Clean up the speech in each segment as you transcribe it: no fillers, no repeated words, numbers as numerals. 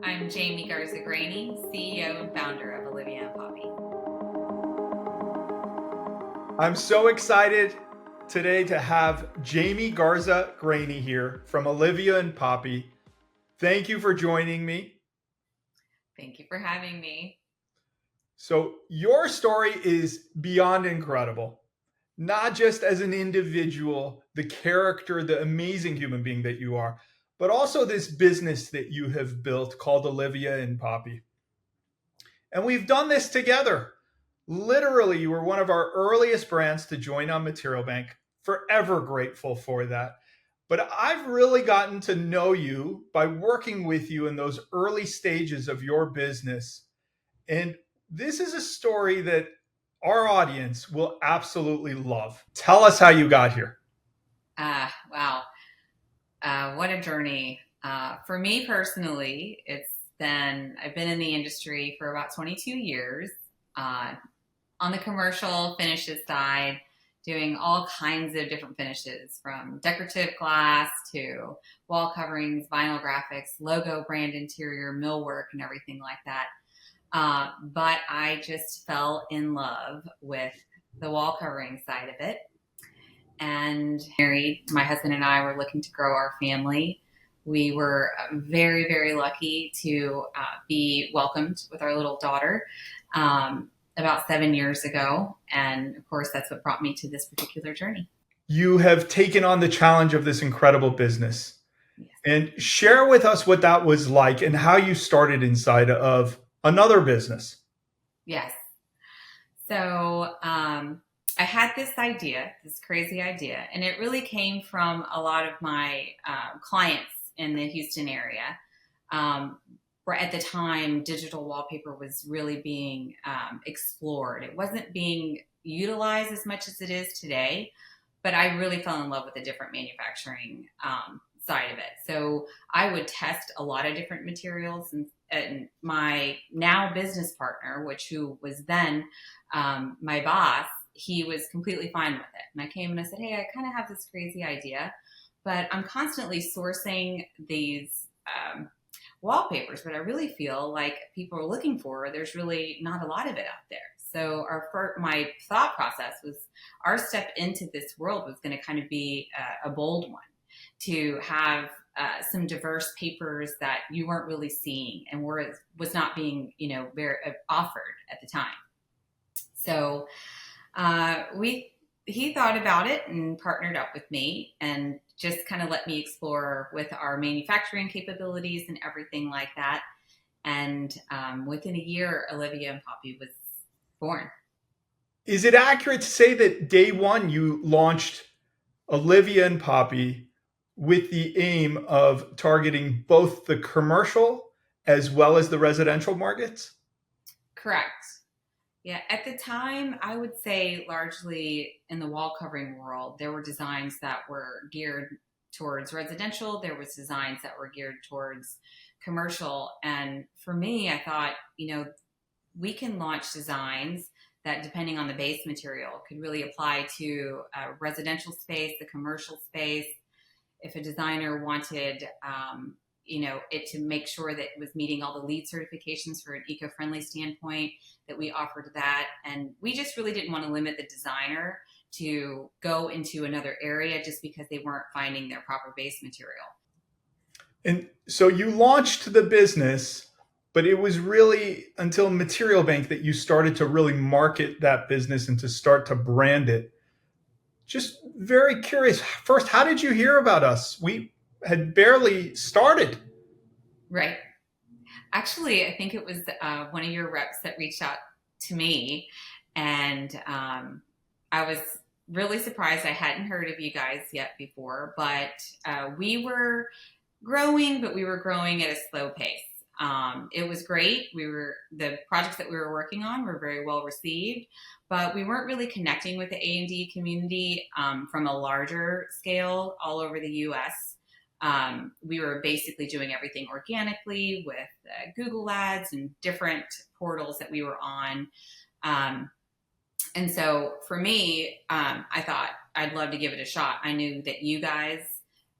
I'm Jamie Garza-Graney, CEO and founder of Olivia and Poppy. I'm so excited today to have Jamie Garza Graney here from Olivia and Poppy. Thank you for joining me. Thank you for having me. So, your story is beyond incredible. Not just as an individual, the character, the amazing human being that you are, but also this business that you have built called Olivia and Poppy. And we've done this together. Literally, you were one of our earliest brands to join on Material Bank. Forever grateful for that. But I've really gotten to know you by working with you in those early stages of your business. And this is a story that our audience will absolutely love. Tell us how you got here. Wow. What a journey. For me personally, I've been in the industry for about 22 years on the commercial finishes side, doing all kinds of different finishes from decorative glass to wall coverings, vinyl graphics, logo brand interior, millwork, and everything like that. But I just fell in love with the wall covering side of it. And married, my husband and I were looking to grow our family. We were very, very lucky to be welcomed with our little daughter about 7 years ago. And of course, that's what brought me to this particular journey. You have taken on the challenge of this incredible business. Yes. And share with us what that was like and how you started inside of another business. Yes. So I had this idea, this crazy idea, and it really came from a lot of my clients in the Houston area. Where at the time, digital wallpaper was really being explored. It wasn't being utilized as much as it is today, but I really fell in love with the different manufacturing side of it. So I would test a lot of different materials, and my now business partner, who was then my boss, he was completely fine with it. And I came and I said, hey, I kind of have this crazy idea, but I'm constantly sourcing these wallpapers, but I really feel like people are looking for, there's really not a lot of it out there. So my thought process was our step into this world was going to kind of be a bold one, to have some diverse papers that you weren't really seeing and was not being, very offered at the time. So he thought about it and partnered up with me and just kind of let me explore with our manufacturing capabilities and everything like that. And within a year, Olivia and Poppy was born. Is it accurate to say that day one you launched Olivia and Poppy with the aim of targeting both the commercial as well as the residential markets? Correct. Yeah, at the time, I would say largely in the wall covering world, there were designs that were geared towards residential. There was designs that were geared towards commercial. And for me, I thought, we can launch designs that, depending on the base material, could really apply to a residential space, the commercial space. If a designer wanted, it to make sure that it was meeting all the LEED certifications for an eco-friendly standpoint, that we offered that. And we just really didn't want to limit the designer to go into another area just because they weren't finding their proper base material. And so you launched the business, but it was really until Material Bank that you started to really market that business and to start to brand it. Just very curious. First, how did you hear about us? We had barely started. Right. Actually, I think it was one of your reps that reached out to me, and I was really surprised. I hadn't heard of you guys yet before, but we were growing, but we were growing at a slow pace. It was great. The projects that we were working on were very well received, but we weren't really connecting with the A&D community from a larger scale all over the U.S. We were basically doing everything organically with Google ads and different portals that we were on. And so for me, I thought I'd love to give it a shot. I knew that you guys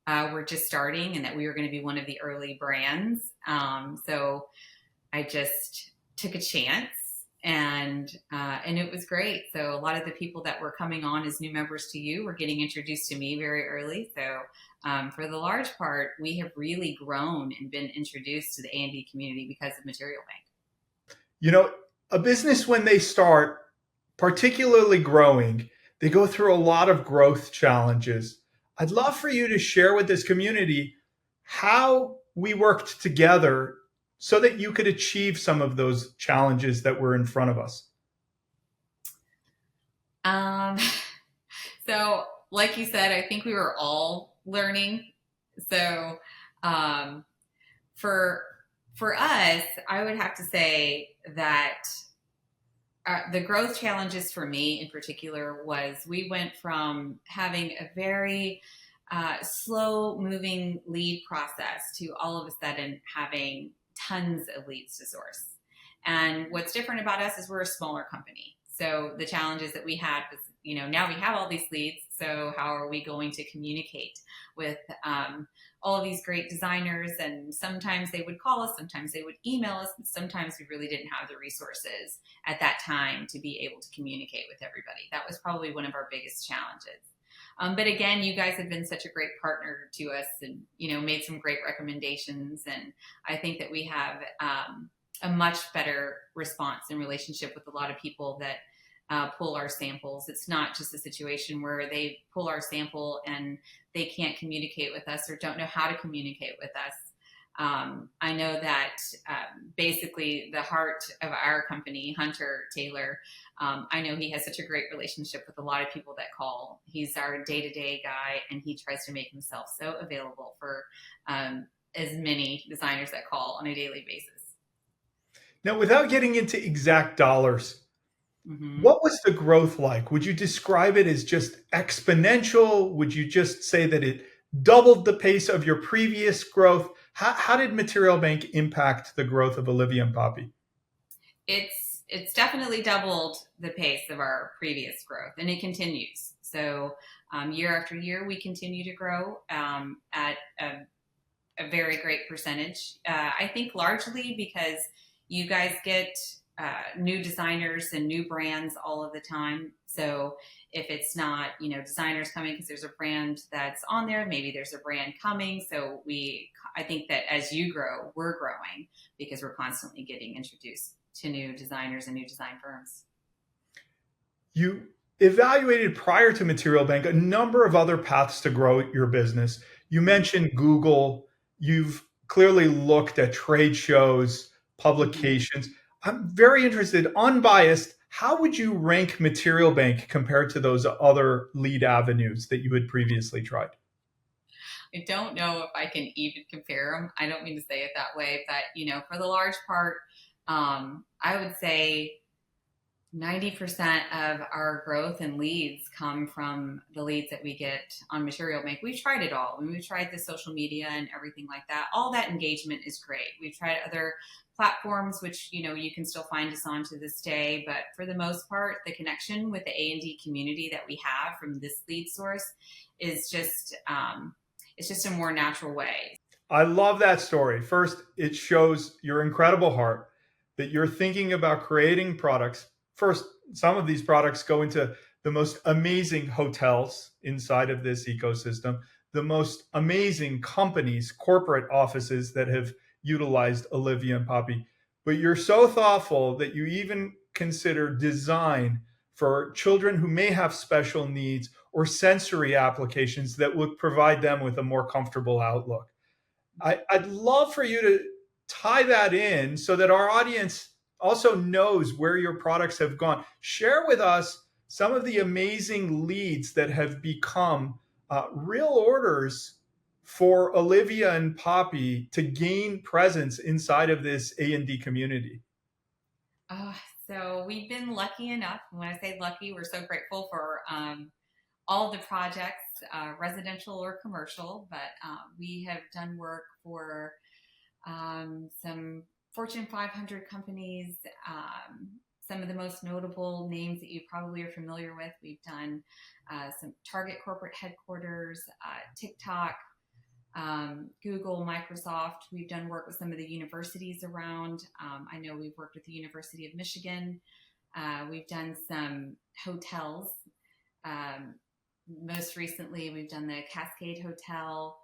were just starting and that we were going to be one of the early brands. So I just took a chance, and it was great. So a lot of the people that were coming on as new members to you were getting introduced to me very early. So for the large part, we have really grown and been introduced to the A&D community because of Material Bank. You know, a business when they start, particularly growing, they go through a lot of growth challenges. I'd love for you to share with this community how we worked together so that you could achieve some of those challenges that were in front of us. Um, so, like you said, I think we were all learning. So, um, for for us, I would have to say that the growth challenges for me in particular was we went from having a very slow moving lead process to all of a sudden having tons of leads to source. And what's different about us is we're a smaller company. So the challenges that we had was, now we have all these leads. So how are we going to communicate with all of these great designers? And sometimes they would call us, sometimes they would email us, and sometimes we really didn't have the resources at that time to be able to communicate with everybody. That was probably one of our biggest challenges. But again, you guys have been such a great partner to us, and made some great recommendations. And I think that we have a much better response and relationship with a lot of people that pull our samples. It's not just a situation where they pull our sample and they can't communicate with us or don't know how to communicate with us. I know that basically the heart of our company, Hunter Taylor, I know he has such a great relationship with a lot of people that call. He's our day-to-day guy, and he tries to make himself so available for as many designers that call on a daily basis. Now, without getting into exact dollars, Mm-hmm. what was the growth like? Would you describe it as just exponential? Would you just say that it doubled the pace of your previous growth? How did Material Bank impact the growth of Olivia and Poppy? It's definitely doubled the pace of our previous growth, and it continues. So year after year, we continue to grow at a very great percentage. I think largely because you guys get new designers and new brands all of the time. So if it's not, designers coming because there's a brand that's on there, maybe there's a brand coming. So I think that as you grow, we're growing because we're constantly getting introduced to new designers and new design firms. You evaluated prior to Material Bank a number of other paths to grow your business. You mentioned Google. You've clearly looked at trade shows, Mm-hmm. publications. I'm very interested, unbiased. How would you rank Material Bank compared to those other lead avenues that you had previously tried? I don't know if I can even compare them. I don't mean to say it that way, but for the large part, I would say 90% of our growth and leads come from the leads that we get on Material Bank. We've tried it all. I mean, we've tried the social media and everything like that. All that engagement is great. We've tried other platforms, which you can still find us on to this day. But for the most part, the connection with the A&D community that we have from this lead source is just it's just a more natural way. I love that story. First, it shows your incredible heart that you're thinking about creating products. First, some of these products go into the most amazing hotels inside of this ecosystem, the most amazing companies, corporate offices that have utilized Olivia and Poppy. But you're so thoughtful that you even consider design for children who may have special needs or sensory applications that would provide them with a more comfortable outlook. I'd love for you to tie that in so that our audience also knows where your products have gone. Share with us some of the amazing leads that have become real orders for Olivia and Poppy to gain presence inside of this A&D community. Uh, so we've been lucky enough. When I say lucky, we're so grateful for all the projects, residential or commercial, but we have done work for some Fortune 500 companies, some of the most notable names that you probably are familiar with. We've done some Target corporate headquarters, TikTok, Google, Microsoft. We've done work with some of the universities around. I know we've worked with the University of Michigan. We've done some hotels. Um, Most recently, we've done the Cascade Hotel.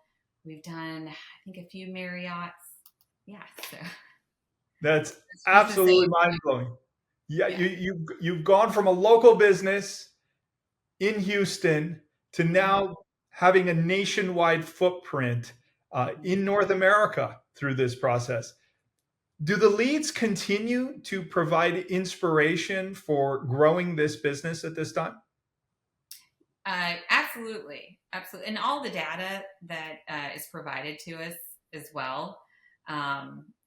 We've done, I think, a few Marriotts. Yeah, so That's who's to say? absolutely mind blowing. Yeah, Yeah. you've gone from a local business in Houston to Mhm. now having a nationwide footprint in North America through this process. Do the leads continue to provide inspiration for growing this business at this time? Absolutely, absolutely, and all the data that is provided to us as well.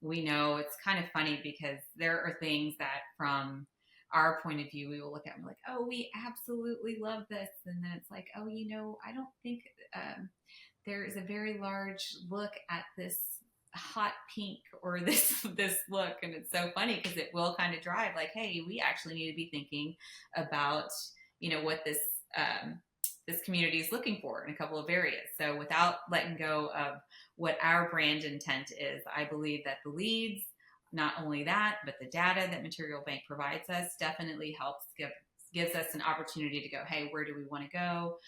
We know it's kind of funny because there are things that, from our point of view, we will look at and be like, "Oh, we absolutely love this," and then it's like, "Oh, I don't think there is a very large look at this hot pink or this look," and it's so funny because it will kind of drive like, "Hey, we actually need to be thinking about what um, this community is looking for in a couple of areas." So without letting go of what our brand intent is, I believe that the leads, not only that, but the data that Material Bank provides us definitely helps gives us an opportunity to go, hey, where do we want to go?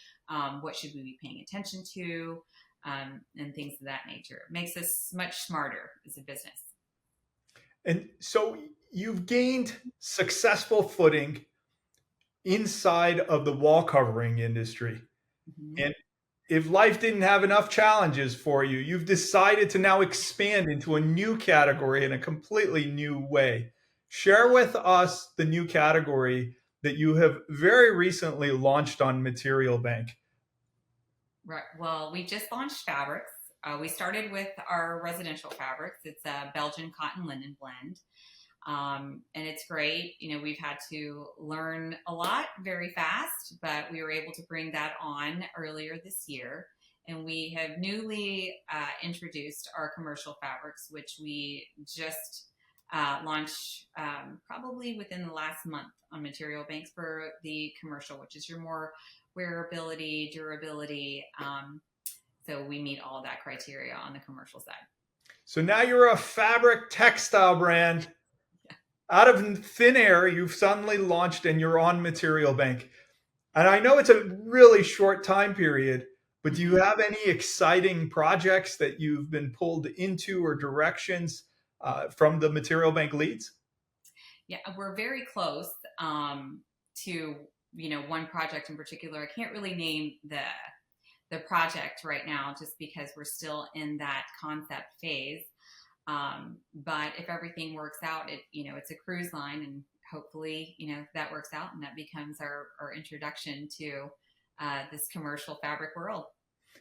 What should we be paying attention to? And things of that nature. It makes us much smarter as a business. And so you've gained successful footing inside of the wall covering industry. Mm-hmm. And if life didn't have enough challenges for you, you've decided to now expand into a new category in a completely new way. Share with us the new category that you have very recently launched on Material Bank. Right. Well, we just launched fabrics. We started with our residential fabrics. It's a Belgian cotton linen blend. And it's great. We've had to learn a lot very fast, but we were able to bring that on earlier this year. And we have newly introduced our commercial fabrics, which we just launched probably within the last month on Material Banks for the commercial, which is your more wearability, durability. So we meet all of that criteria on the commercial side. So now you're a fabric textile brand. Out of thin air, you've suddenly launched and you're on Material Bank. And I know it's a really short time period, but do you Mm-hmm. have any exciting projects that you've been pulled into or directions from the Material Bank leads? Yeah, we're very close to one project in particular. I can't really name the project right now just because we're still in that concept phase. But if everything works out, it's a cruise line, and hopefully that works out and that becomes our introduction to this commercial fabric world.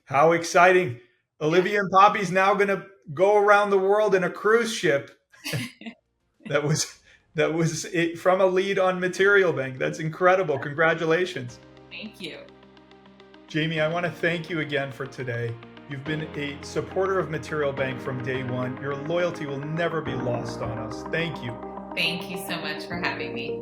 How exciting! Yeah. Olivia and Poppy's now going to go around the world in a cruise ship that was from a lead on Material Bank. That's incredible. Congratulations. Thank you. Jamie, I want to thank you again for today. You've been a supporter of Material Bank from day one. Your loyalty will never be lost on us. Thank you. Thank you so much for having me.